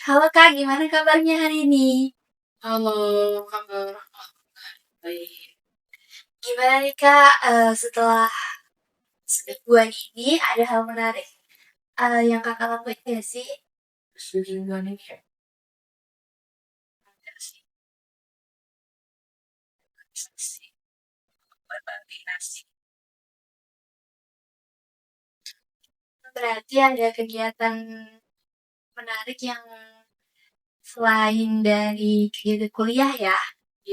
Halo Kak, gimana kabarnya hari ini? Halo, kabar baik. Gimana nih Kak, setelah semingguan ini ada hal menarik yang Kakak lakuin gak sih? Sejujurnya nih kayak ada sih sesi berbagi nasi. Berarti ada kegiatan menarik yang selain dari kegiatan kuliah ya?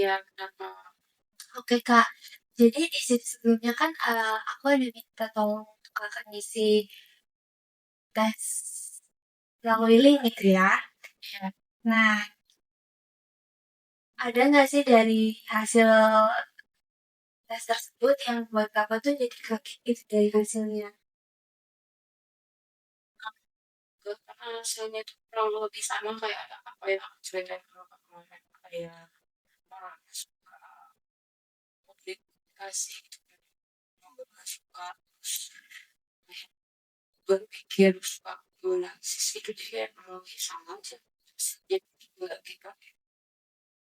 Ya, kenapa? Oke Kak, jadi di sesi sebelumnya kan aku ada minta tolong untuk Kakak ngisi tes melalui link gitu ya. Ya, Nah, ada nggak sih dari hasil tes tersebut yang buat Kakak tuh jadi kaget gitu dari hasilnya? karena hasilnya itu kurang lebih sama kayak apa yang aku ceritain kalau kemarin kayak orang suka publikasi gitu kan, orang nggak suka kayak berpikir suka analisis itu dia kayak kurang lebih sama aja. Jadi juga gitu.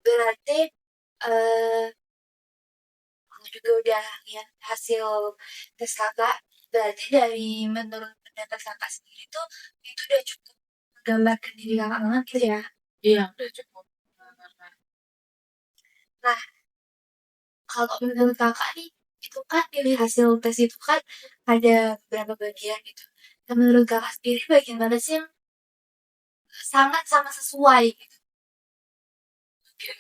Berarti eh aku juga udah lihat hasil tes Kakak. Berarti dari menurut pendapat Kakak sendiri tuh itu udah cukup menggambarkan diri Kakak banget gitu ya. Iya, udah cukup. Nah, kalau menurut Kakak nih, itu kan dari hasil tes itu kan ada beberapa bagian gitu. Dan menurut Kakak sendiri bagian mana sih yang sangat sama sesuai gitu? Mungkin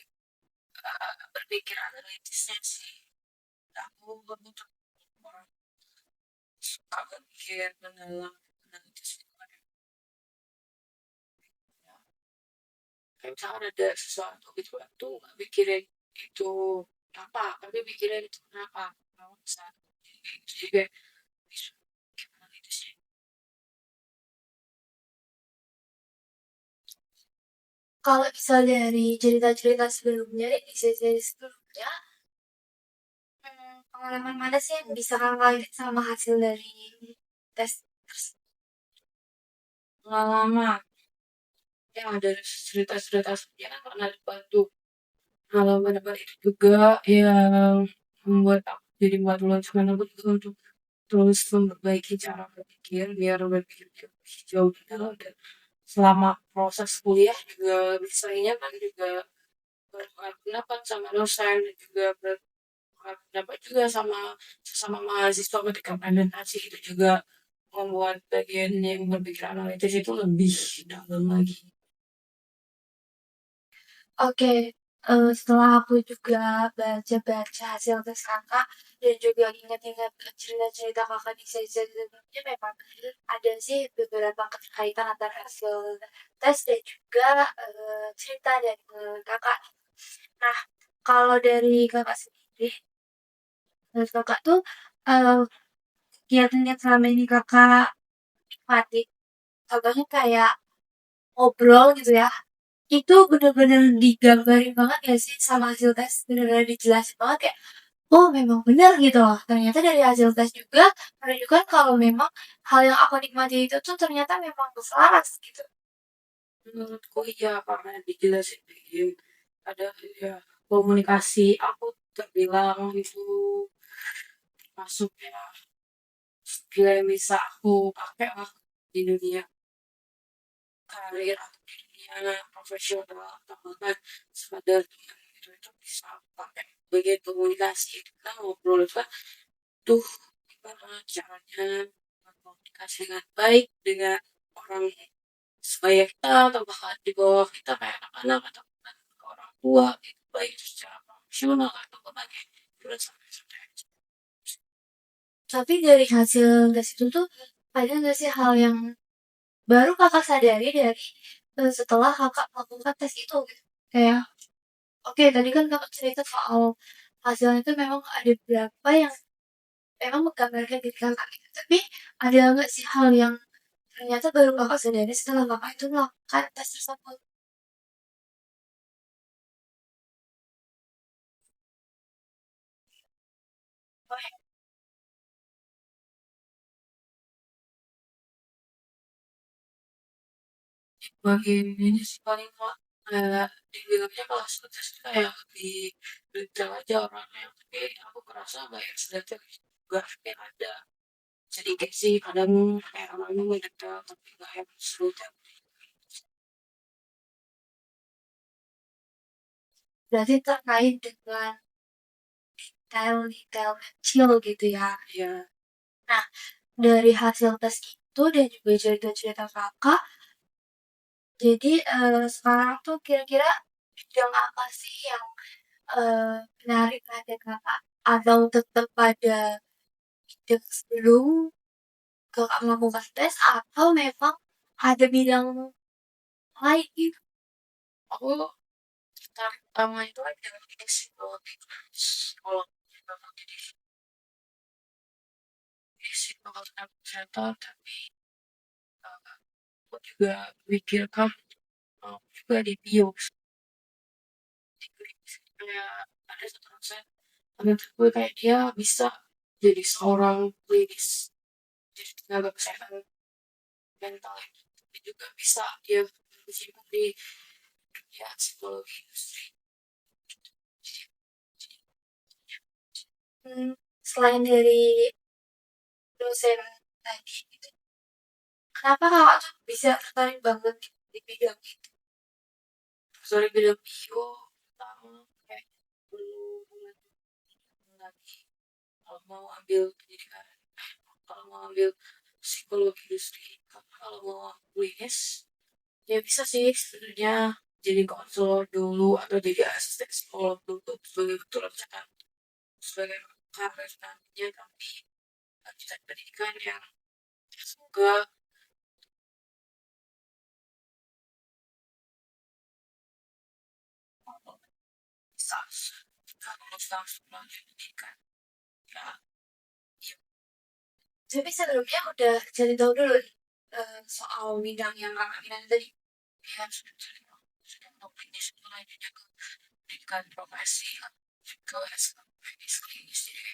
berpikir analitisnya sih. Aku bentuk orang suka berpikir mendalam analitis itu kan ya. Kayak misalkan ada sesuatu gitu aku nggak mikirin itu apa tapi mikirin itu kenapa kalau bisa jadi itu juga bisa bikin analitisnya. Kalau misal dari cerita-cerita sebelumnya, di sesi sebelumnya, pengalaman mana sih yang bisa Kakak lihat sama hasil dari tes tersebut? Pengalaman yang ada cerita-cerita sebelumnya kan pernah dibantu pengalaman itu juga yang membuat aku jadi buat sekarang aku juga untuk terus memperbaiki cara berpikir biar berpikir lebih jauh ke dalam dan selama proses kuliah juga biasanya kan juga bertukar pendapat sama dosen dan juga bertukar pendapat juga sama sesama mahasiswa ketika presentasi itu juga membuat bagian yang berpikir analitis itu lebih dalam lagi. Oke, setelah aku juga baca-baca hasil tes Kakak dan juga ingat-ingat cerita-cerita Kakak di sesi sebelumnya memang ada sih beberapa keterkaitan antara hasil tes dan juga cerita dari Kakak. Nah, kalau dari Kakak sendiri, menurut Kakak tuh eh, kegiatan yang selama ini Kakak nikmati, contohnya kayak ngobrol gitu ya, itu bener-bener digambarin banget ya sih sama hasil tes, bener-bener dijelasin banget kayak oh memang benar gitu loh, ternyata dari hasil tes juga menunjukkan kalau memang hal yang aku nikmati itu tuh ternyata memang selaras gitu. Menurutku ya karena dijelasin ada ya komunikasi aku terbilang itu masuk ya skill yang bisa aku pakai lah di dunia karir atau di dunia profesional atau bahkan sekedar teman gitu itu bisa aku pakai bagian komunikasi kita ngobrol itu kan tuh gimana caranya berkomunikasi dengan baik dengan orang sebaya kita atau bahkan di bawah kita kayak anak-anak atau bahkan ke orang tua itu baik secara profesional atau berbagai sampai Tapi dari hasil tes itu tuh ada nggak sih hal yang baru kakak sadari dari setelah kakak melakukan tes itu gitu? Kayak oke tadi kan kakak cerita soal hasilnya itu memang ada beberapa yang emang menggambarkan diri kakak gitu. Tapi ada nggak sih hal yang ternyata baru kakak sadari setelah kakak itu melakukan tes tersebut? bagian ini sih paling Kak, kayak dibilangnya kalau sukses tuh kayak lebih detail aja orangnya, tapi aku ngerasa nggak yang sedetail itu juga, tapi ada sedikit sih kadang kayak orangnya ngedetail tapi nggak yang sedetail. Berarti terkait dengan detail-detail kecil gitu ya. Ya, Nah, dari hasil tes itu dan juga cerita-cerita Kakak, jadi, sekarang tuh kira-kira bidang apa sih yang, menarik perhatian Kakak? Atau tetap pada bidang sebelum Kakak melakukan tes atau memang ada bidang lain gitu? aku tertarik pertama itu kan dengan ini psikologi kalau memang jadi psikolog tentang kesehatan tapi aku juga pikirkan juga di bio kayak ada satu dosen menurut gue kayak dia bisa jadi seorang klinis jadi tenaga kesehatan mental tapi juga bisa dia berkecimpung di dunia psikologi industri. Mmm, selain dari dosen tadi gitu, kenapa Kakak tuh bisa tertarik banget di bidang itu? Sorry bilang bio pertama kayak belum lagi kalau mau ambil pendidikan kalau mau ambil psikologi industri kalau mau klinis ya bisa sih sebenarnya jadi konselor dulu atau jadi asisten psikolog dulu sebagai ketua misalkan sebagai karir nantinya tapi lanjutan pendidikan yang semoga bisa lulus langsung lanjut pendidikan ya. Tapi sebelumnya udah cari tahu dulu nih, soal bidang yang Kakak minati tadi? Ya sudah mau klinis lanjutnya ke pendidikan profesi ke klinis klinis jadi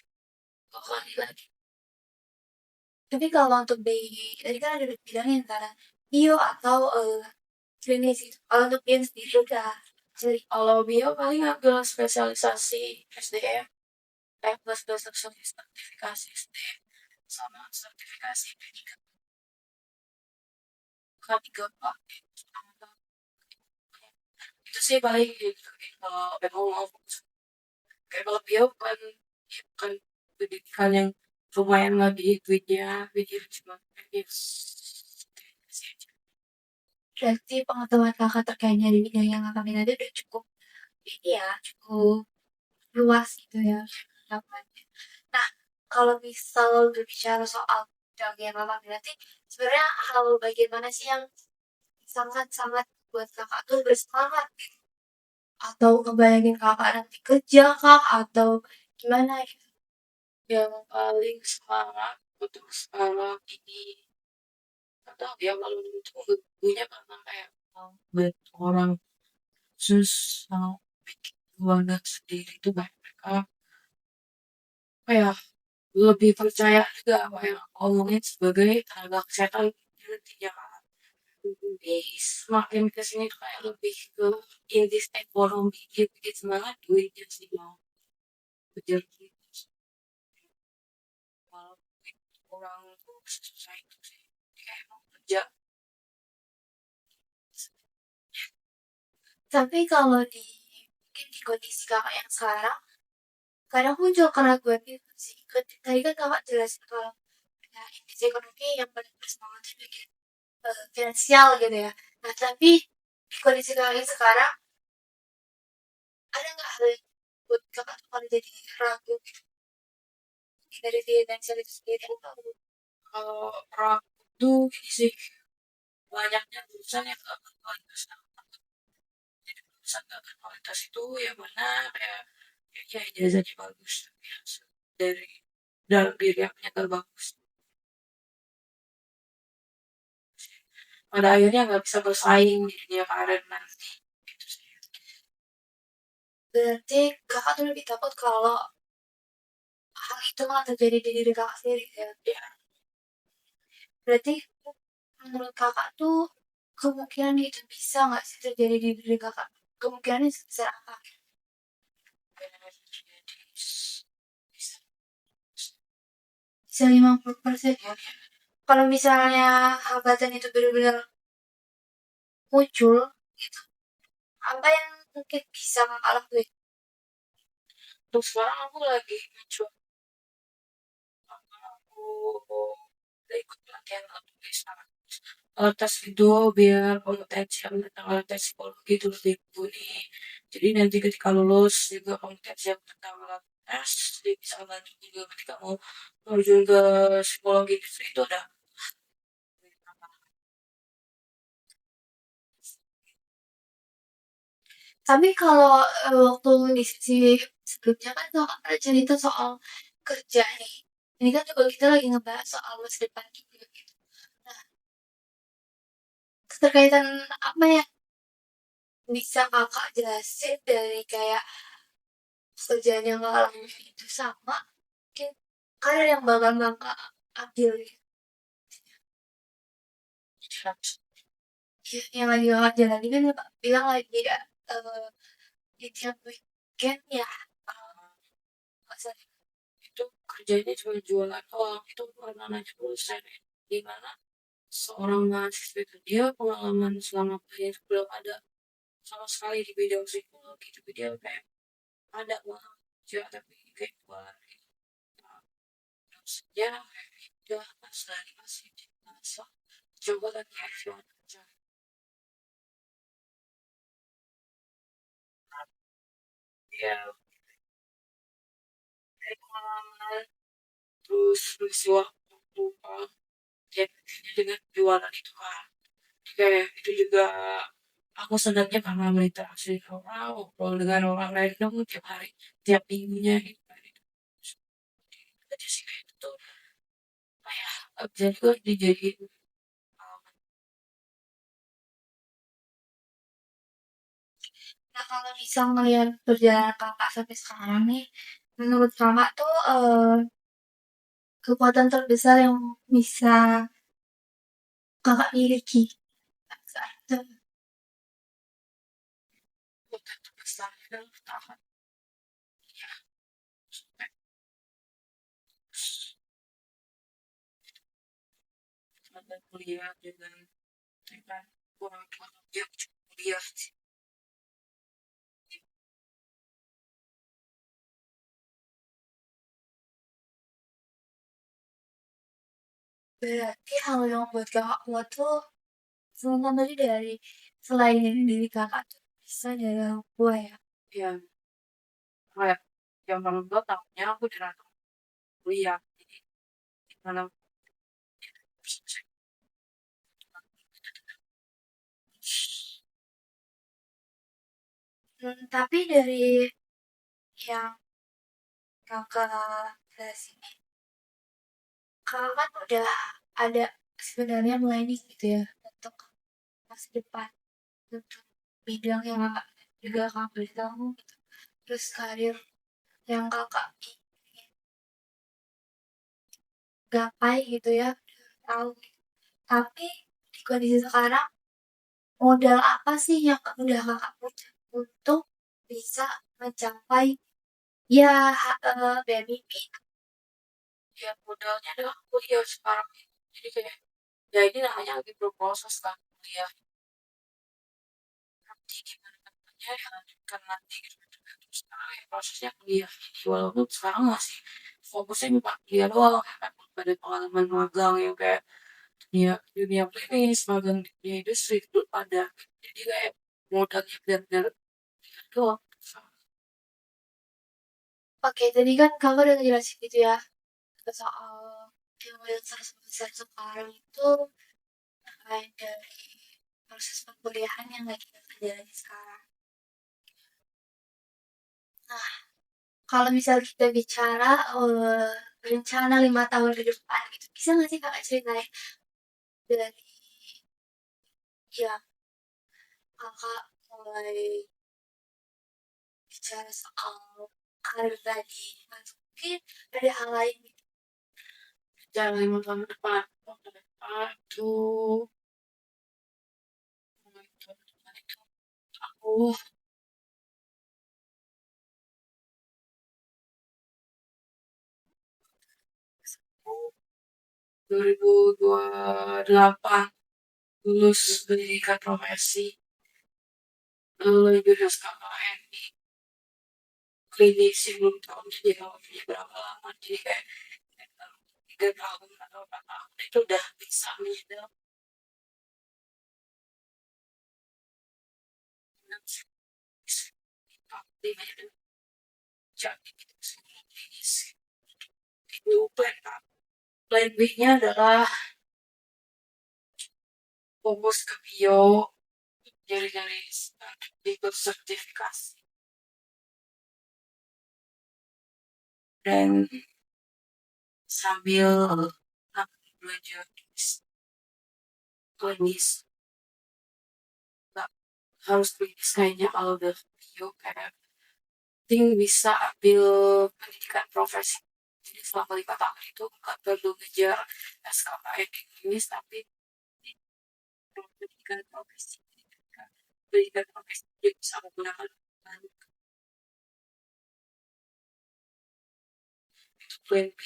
lagi Tapi kalau untuk di tadi kan ada bilangnya antara bio atau, klinis gitu. Kalau untuk bio sendiri udah cari kalau bio paling ambil spesialisasi SDM plus plus sertifikasi SDM sama sertifikasi P3 K3 Pak itu sih paling gitu kalau memang mau fokus kayak kalau bio kan ya, kan pendidikan yang lumayan lagi duitnya cuma kayak berarti pengetahuan Kakak terkait dari bidang yang Kakak minati udah cukup ini ya, cukup luas gitu ya pendapatnya. Nah, kalau misal berbicara soal bidang yang Kakak minati, sebenarnya hal bagian mana sih yang sangat-sangat buat Kakak tuh bersemangat gitu? Atau ngebayangin Kakak nanti kerja kah? Atau gimana gitu? yang paling semangat untuk sekarang ini atau ya kalau untuk punya karena kayak banyak orang khusus yang bikin keluarga sendiri itu banyak mereka kayak lebih percaya juga apa yang aku omongin sebagai tenaga kesehatan nantinya jadi semakin kesini tuh kayak lebih ke intis ekonomi gitu bikin semangat duitnya sih mau kejar gitu kalau duit orang tuh susah itu sih kayak mau kerja Tapi kalau di mungkin di kondisi Kakak yang sekarang, kadang muncul keraguan gitu sih. Tadi kan Kakak jelasin kalau ya, indeks ekonomi yang paling bersemangat itu bagian finansial gitu ya. Nah, tapi di kondisi Kakak yang sekarang, ada nggak hal yang buat Kakak tuh kalau jadi ragu gitu dari finansial itu sendiri? kalau orang tuh ini sih banyaknya jurusan yang gak berkualitas jadi jurusan gak berkualitas itu yang mana kayak ya ijazahnya bagus tapi ya, dari dalam diri aku nyata bagus pada akhirnya nggak bisa bersaing di dunia karir nanti gitu sih. Berarti Kakak tuh lebih takut kalau hal itu malah terjadi di diri Kakak sendiri ya. Ya Berarti menurut Kakak tuh kemungkinan itu bisa nggak sih terjadi di diri kakak? Kemungkinannya sebesar apa? Jadi bisa Bisa 50%. Kalau misalnya hambatan itu benar-benar muncul, itu apa yang mungkin bisa kakak lakuin? terus sekarang aku lagi mencoba aku udah ikut pelatihan tulis tes itu biar kompetensi yang tentang tes psikologi itu lebih mumpuni. Jadi nanti ketika lulus juga kompetensi yang tentang tes jadi bisa bantu juga ketika mau terjun ke psikologi itu ada. Tapi kalau waktu di sisi sebelumnya kan kakak ada cerita soal kerja nih. Ini kan juga kita lagi ngebahas soal masa depan juga gitu. Nah, keterkaitan apa ya bisa kakak jelasin dari kayak pekerjaan yang kakak lakuin itu sama mungkin karir yang bakal kakak ambil gitu. Yang lagi kakak jalani kan kakak bilang lagi ya di tiap weekend ya masa Itu kerjanya cuma jualan doang itu karena nanya dosen di mana seorang mahasiswa itu dia pengalaman selama kuliah belum ada sama sekali di bidang psikologi tapi dia kayak ada malah kerja tapi kayak jualan gitu. Nah, terusnya udah pas lagi masih di masa coba lagi aja kerja ya dari pengalaman terus mengisi waktu ya dengan jualan itu kan kayak itu juga aku senangnya karena berinteraksi dengan orang ngobrol dengan orang lain dong tiap hari tiap minggunya gitu kan itu aja sih kayak gitu jadi gue dijadiin nah kalau bisa ngelihat perjalanan kakak sampai sekarang nih menurut kakak tuh kekuatan terbesar yang bisa kakak miliki saat itu kota terbesar dan tahan ya sampai sampai kuliah dengan orang tua yang kuliah sih berarti hal yang buat kakak kuat tuh semua tadi dari selain dari diri kakak tuh bisa dari orang tua ya. ya kayak yang orang tua tahunya aku di rantau kuliah jadi gimana Tapi dari yang kakak jelasin kakak kan udah ada sebenarnya planning gitu ya untuk masa depan untuk bidang yang kakak juga kakak beritahu gitu. Terus karir yang kakak ingin gapai gitu ya tahu tapi di kondisi sekarang modal apa sih yang udah kakak punya untuk bisa mencapai ya biar mimpi ya modalnya adalah kuliah sekarang ini jadi kayak ya ini namanya lagi berproses kan kuliah nanti gimana kedepannya ya lanjutkan nanti gitu terus sekarang ya prosesnya kuliah ini walaupun sekarang masih fokusnya bukan kuliah doang ya kan pada pengalaman magang yang kayak dunia dunia klinis magang di dunia industri itu ada jadi kayak modalnya benar-benar doang oke tadi kan kakak udah ngejelasin gitu ya soal ilmu yang sangat besar sekarang itu terkait dari proses perkuliahan yang lagi kita jalani sekarang. Nah, kalau misal kita bicara rencana 5 tahun ke depan gitu, bisa nggak sih kakak ceritain dari ya kakak mulai bicara soal karir tadi, atau mungkin ada hal lain gitu. jangan 5 tahun depan aduh teman-teman itu aku 2028 lulus pendidikan profesi jurus KKN di klinik sih belum tahu jadi waktunya berapa lama jadi kayak 3 tahun atau 4 tahun itu udah bisa menyedap jadi gitu semua klinis itu plan B-nya adalah fokus ke bio dari ikut sertifikasi dan sambil belajar klinis nggak harus klinis kayaknya kalau udah bio kayak penting bisa ambil pendidikan profesi jadi selama 5 tahun itu nggak perlu ngejar SKKN di klinis tapi pendidikan profesi pendidikan profesi dia bisa menggunakan itu plan B.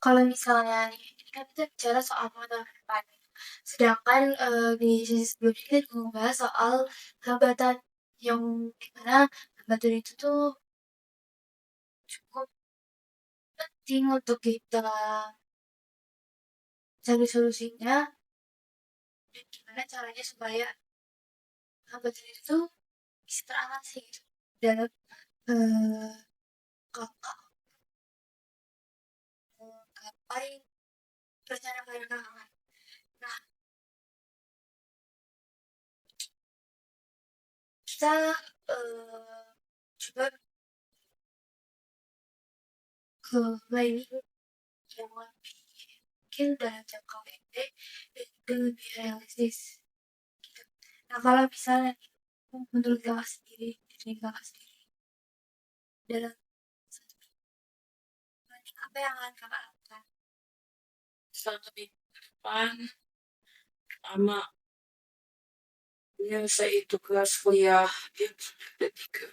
Kalau misalnya nih, ini kan kita bicara soal masa depan. Sedangkan di sisi sebelumnya kita juga membahas soal hambatan yang dimana hambatan itu tuh cukup penting untuk kita cari solusinya dan gimana caranya supaya hambatan itu tuh bisa teratasi gitu dalam eh, kakak menggapai rencana keuangan. Nah, kita coba ke planning yang lebih mungkin dalam jangka pendek dan juga lebih realistis gitu. Nah kalau misalnya menurut kakak sendiri, dari kakak sendiri dalam satu planning apa yang akan kakak lakukan? Satu minggu depan pertama menyelesai tugas kuliah yang sudah ada 3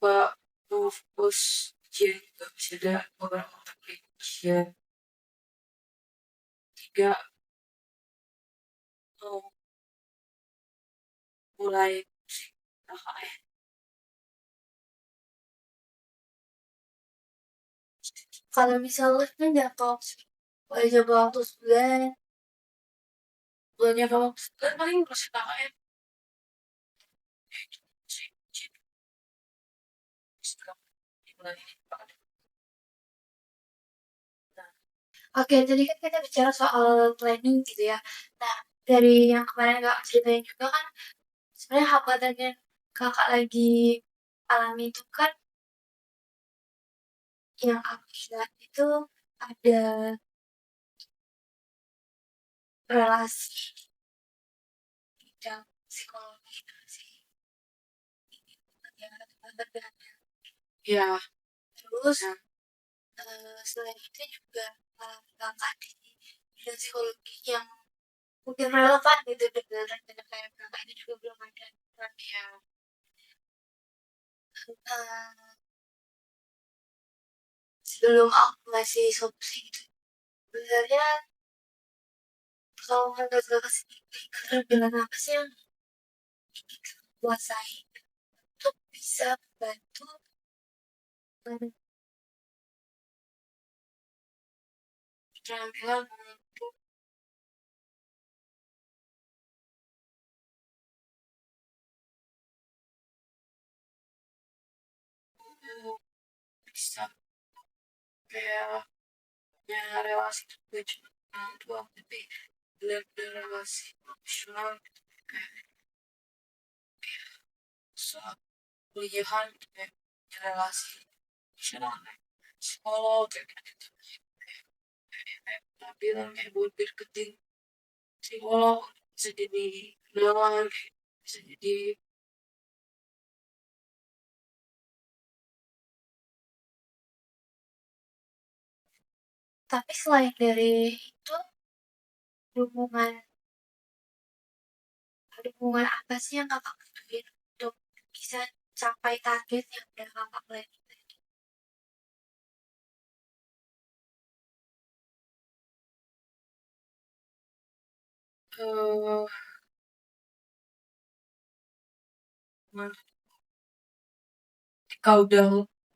Pak fokus ujian juga masih ada beberapa mata ujian 3 mau mulai KKN Kalau misalnya kan jangka waktu sebulan, bulannya kalau kan paling proses KKN sih di bulan ini oke jadi kan kita bicara soal planning gitu ya. Nah dari yang kemarin kakak ceritain juga kan sebenarnya hambatan yang kakak lagi alami itu kan yang aku lihat itu ada relasi bidang psikologi sih yang berbeda. ya Terus ya selain itu juga kakak di bidang psikologi yang mungkin relevan gitu dengan rencana kayak kakak ini juga belum ada kan ya. Eh, Sebelum aku ngasih solusi gitu sebenarnya kalau menurut kakak sendiri keterampilan apa sih yang kuasai untuk bisa membantu keterampilan untuk bisa kayak ya relasi itu bukan cuma orang tua tapi benar-benar relasi profesional gitu kayak soal kuliahan gitu kayak relasi profesional kayak psikolog kayak gitu kayak penampilan kayak buat marketing psikolog bisa jadi kenalan bisa jadi tapi selain dari itu dukungan dukungan apa sih yang Kakak butuhin untuk bisa capai target yang udah Kakak planning tadi? Eee, ketika udah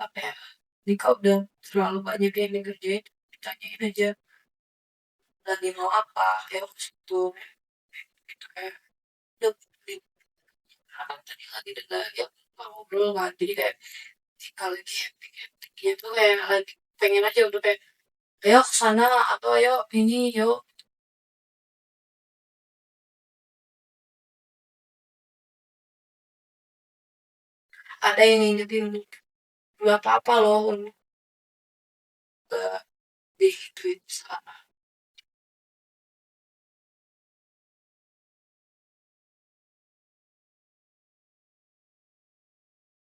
apa ya, ketika udah terlalu banyak yang dikerjain, ditanyain aja, "Lagi mau apa?" Kayak ke situ, gitu kayak, "Udah di tadi lagi dengar yang ngobrol kan." Jadi kayak ketika lagi hektik-hektiknya tuh kayak lagi pengen aja udah kayak, "Ayo ke sana," atau, "Ayo ini, yuk." Ada yang ngingetin, "Nggak apa-apa loh nggak digituin sama."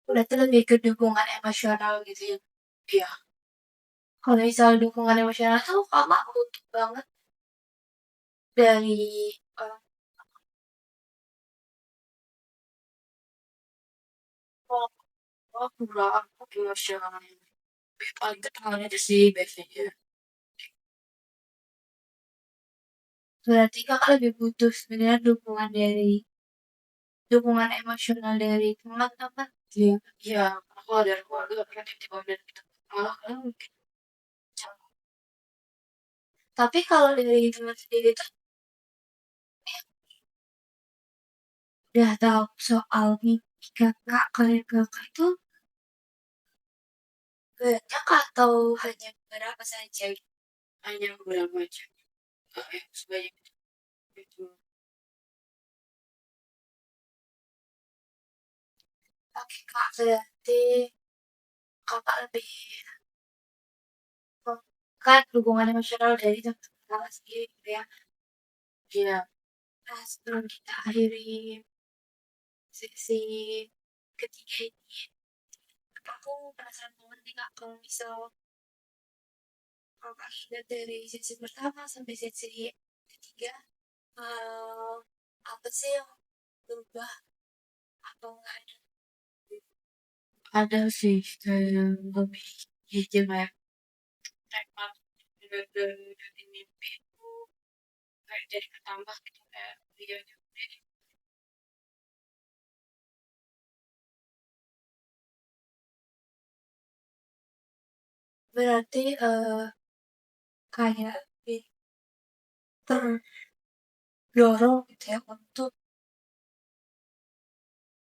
Berarti lebih ke dukungan emosional gitu ya? Iya, Kalau misal dukungan emosional tuh Kakak butuh banget dari orang tua. oh kurang emosionalnya. Paling ketemuan aja sih biasanya. Berarti Kakak lebih butuh sebenarnya dukungan emosional dari teman-teman. Iya, iya, aku ada keluarga kan tiba dan kita malah kan mungkin Tapi kalau dari teman sendiri tuh udah tahu soal mimpi Kakak, karir Kakak itu banyak atau hanya beberapa saja? hanya beberapa aja. Sebanyak itu. Oke Kak, berarti Kakak lebih kan dukungan emosional dari teman-teman Kakak sendiri gitu ya. Iya, Nah, sebelum kita akhiri sesi ketiga ini, aku penasaran banget nih Kak, kalau misal Kakak ingat dari sesi pertama sampai sesi ketiga, eh, apa sih yang berubah atau enggak ada? ada sih kayak lebih jujur ya. Tekad dari mimpi itu kayak jadi ketambah gitu kayak dia juga. Berarti kayak lebih terdorong gitu ya untuk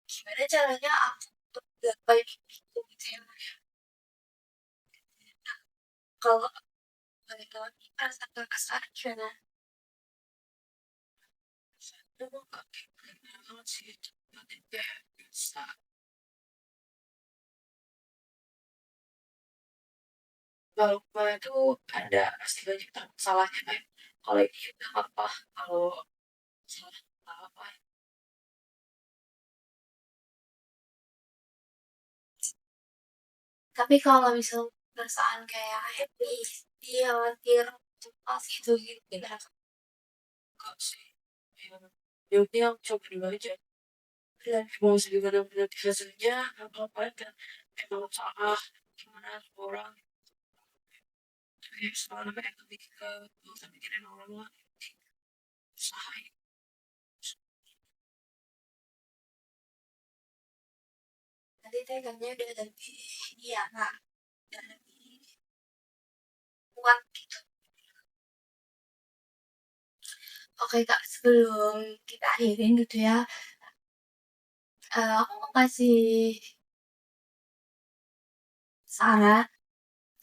gimana caranya aku untuk gapai mimpiku gitu ya. Kalau balik lagi perasaan kakak sekarang gimana? Itu kok kayak banget sih itu. Kayak bisa. Kalau kemarin tuh ada pasti banyak masalahnya kan. Kalau ini udah apa? Kalau salah apa? Tapi kalau misal perasaan kayak happy, dia khawatir, cemas gitu gitu gimana? Enggak sih. Ya udah yang coba dulu aja. Dan mau segimana benar hasilnya, apa-apa kan. Emang salah gimana orang. Jadi selalu kayak lebih ke nggak usah mikirin orang lain. Usahain. Nanti tegaknya udah lebih iya kak, udah lebih kuat gitu. Oke kak, sebelum kita akhirin gitu ya, aku mau kasih saran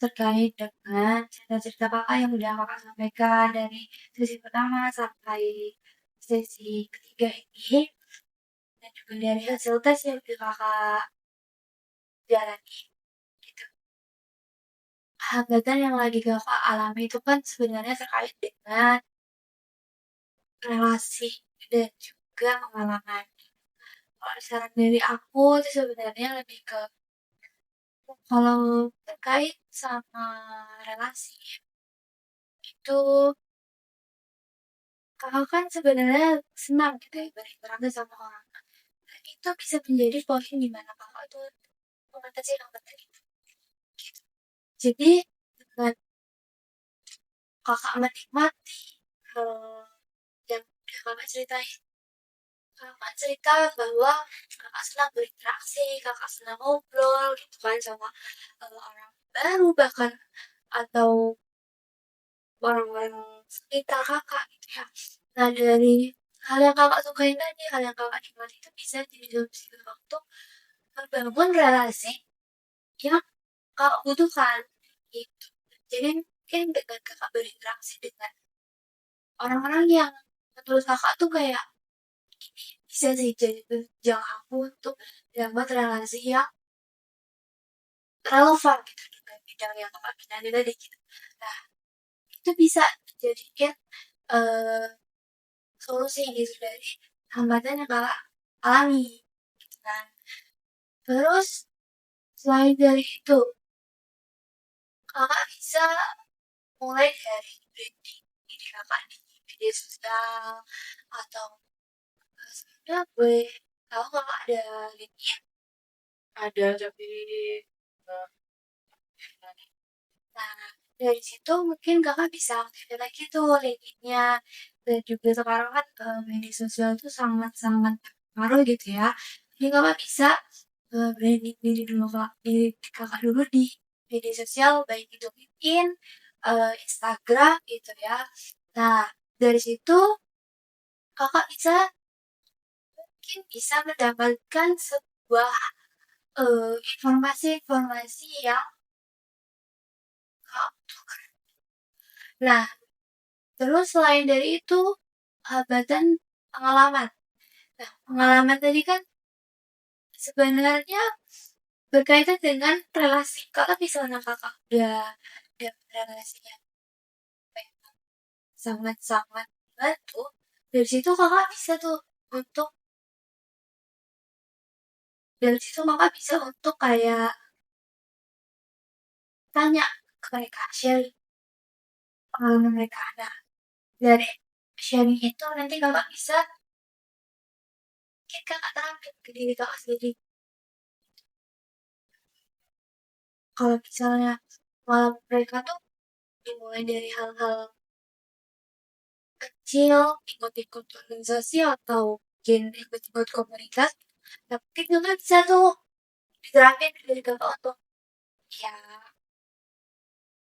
terkait dengan cerita-cerita kakak yang udah kakak sampaikan dari sesi pertama sampai sesi ketiga ini, dan juga dari hasil tes yang udah kakak jalani gitu. Hambatan yang lagi kakak alami itu kan sebenarnya terkait dengan relasi dan juga pengalaman. Kalau saran dari aku itu sebenarnya lebih ke kalau terkait sama relasi itu Kakak kan sebenarnya senang gitu ya berinteraksi sama orang. Dan itu bisa menjadi poin di mana Kakak tuh mengatasi hambatan itu, gitu. Jadi dengan Kakak menikmati, yang udah Kakak ceritain, Kakak cerita bahwa Kakak senang berinteraksi, Kakak senang ngobrol gitu kan sama, orang baru bahkan atau orang-orang sekitar Kakak gitu ya. Nah dari hal yang Kakak sukain tadi, hal yang Kakak nikmati itu bisa jadi solusi untuk membangun relasi yang Kakak butuhkan gitu. Jadi mungkin dengan Kakak berinteraksi dengan orang-orang yang menurut Kakak tuh kayak ini bisa sih jadi penunjang aku untuk membuat relasi yang relevan gitu dengan bidang yang Kakak minati tadi gitu. Nah, itu bisa dijadikan eh solusi gitu dari hambatan yang Kakak alami gitu kan. Terus selain dari itu, Kakak bisa mulai dari branding diri Kakak di media sosial atau sebenarnya boleh tahu Kakak ada LinkedIn. Ada tapi Nah, dari situ mungkin Kakak bisa aktifin lagi tuh LinkedIn-nya. Dan juga sekarang kan media sosial itu sangat-sangat berpengaruh gitu ya. Jadi Kakak bisa branding diri dulu Kak, diri Kakak dulu di media sosial baik itu LinkedIn, Instagram gitu ya. Nah, dari situ Kakak bisa mungkin bisa mendapatkan sebuah informasi-informasi yang Kakak butuhkan. Nah, terus selain dari itu, hambatan pengalaman. Nah, pengalaman tadi kan sebenarnya berkaitan dengan relasi. Kakak misalnya kakak udah relasinya sangat-sangat bantu. Dari situ kakak bisa tuh untuk dari situ kakak bisa untuk kayak tanya ke mereka, sharing pengalaman mereka. Nah, dari sharing itu nanti kakak bisa mungkin kakak terapin ke diri kakak sendiri. Kalau misalnya malam mereka tuh dimulai dari hal-hal kecil, ikut-ikut organisasi atau mungkin ikut-ikut komunitas, nah mungkin juga bisa tuh diterapin dari kakak untuk ya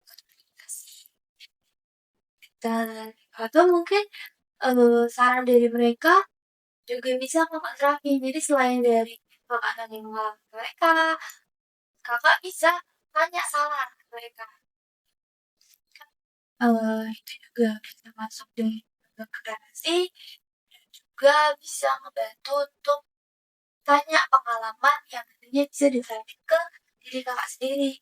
komunikasi dan atau mungkin saran dari mereka juga bisa kakak terapin. Jadi selain dari kakak tanya pengalaman mereka, kakak bisa tanya saran ke mereka. Itu juga bisa masuk dari relasi dan juga bisa membantu untuk tanya pengalaman yang tentunya bisa diterapin ke diri kakak sendiri.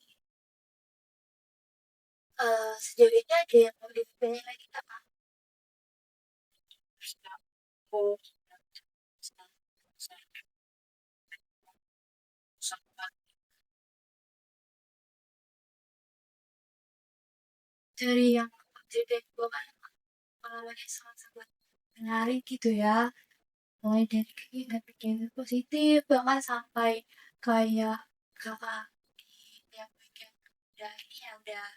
Sejauh ini ada yang mau ditanyain lagi nggak, Kak? aku Dari yang Kakak ceritain gue kan pengalamannya sangat-sangat menarik gitu ya. Mulai dari keinginan-keinginan positif, bahkan sampai kayak kakak di yang bagian udah ini ya udah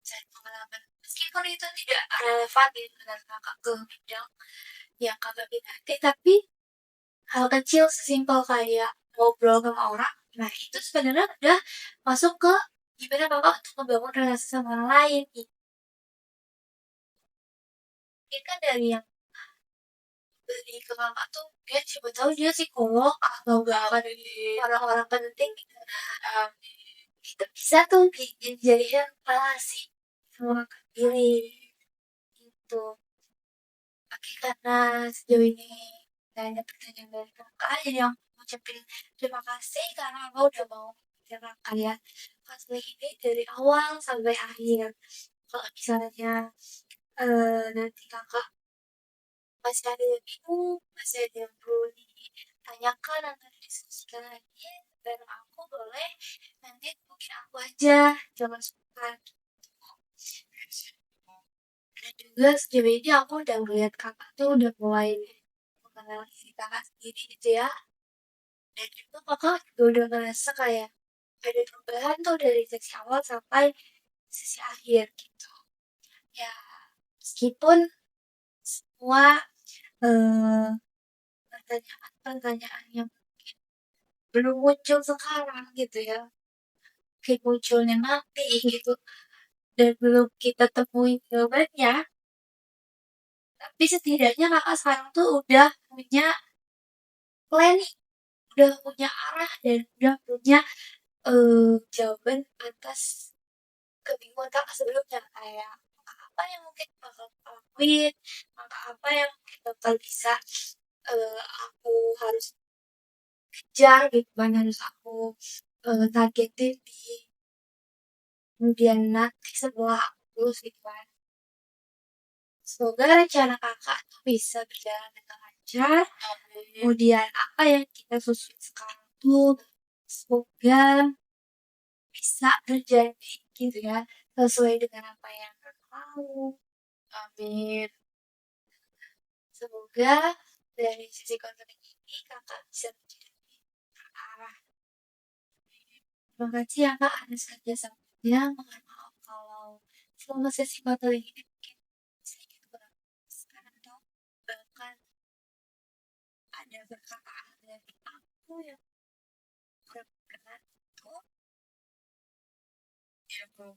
cari pengalaman. Meskipun itu tidak relevan gitu dengan kakak ke bidang yang kakak minati, tapi hal kecil sesimpel kayak ngobrol sama orang, nah itu sebenarnya udah masuk ke gimana kakak untuk membangun relasi sama orang lain. Mungkin kan dari yang beli ke kakak tuh dia siapa tahu dia psikolog atau gak akan orang-orang penting gitu. Um, itu bisa tuh dijadikan relasi sama kakak diri gitu. Oke, karena sejauh ini banyak pertanyaan dari kakak, jadi aku ngucapin terima kasih karena kakak udah mau menceritakan ya kasus ini dari awal sampai akhir. Kalau misalnya nanti kakak masih ada yang bingung, masih ada yang perlu ditanyakan atau didiskusikan lagi, bareng aku boleh nanti mungkin aku aja jangan sungkan. juga sejauh ini aku udah ngeliat kakak tuh udah mulai mengenal diri kakak sendiri gitu ya. Dan juga kakak juga udah ngerasa kayak ada perubahan tuh dari sesi awal sampai sesi akhir gitu. Ya, meskipun semua eh, pertanyaan-pertanyaan yang belum muncul sekarang gitu ya, kayak munculnya nanti gitu, dan belum kita temuin jawabannya, tapi setidaknya kakak sekarang tuh udah punya planning, udah punya arah, dan udah punya jawaban atas kebingungan kakak sebelumnya, kayak apa yang mungkin bakal aku lakuin, maka apa yang mungkin bakal bisa aku harus kejar gitu kan, harus aku targetin di kemudian nanti setelah aku lulus gitu kan. Semoga rencana kakak tuh bisa berjalan dengan lancar. Kemudian apa yang kita susun sekarang tuh semoga bisa terjadi gitu ya, sesuai dengan apa yang kakak mau. Amin. Semoga dari sisi konseling ini kakak bisa menjadi arah. Terima kasih ya kak atas kerjasamanya. Mohon maaf kalau selama sesi konseling ini mungkin sedikit kurang sekarang atau bahkan ada beberapa hal dari aku yang kurang berkenan itu. Iya, Bu.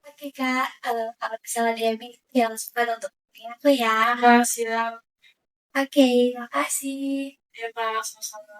Oke kak, kalau misalnya ada yang itu jangan lupa untuk hubungin aku ya. Kak, siap. Oke, makasih. Iya, Kak, sama-sama.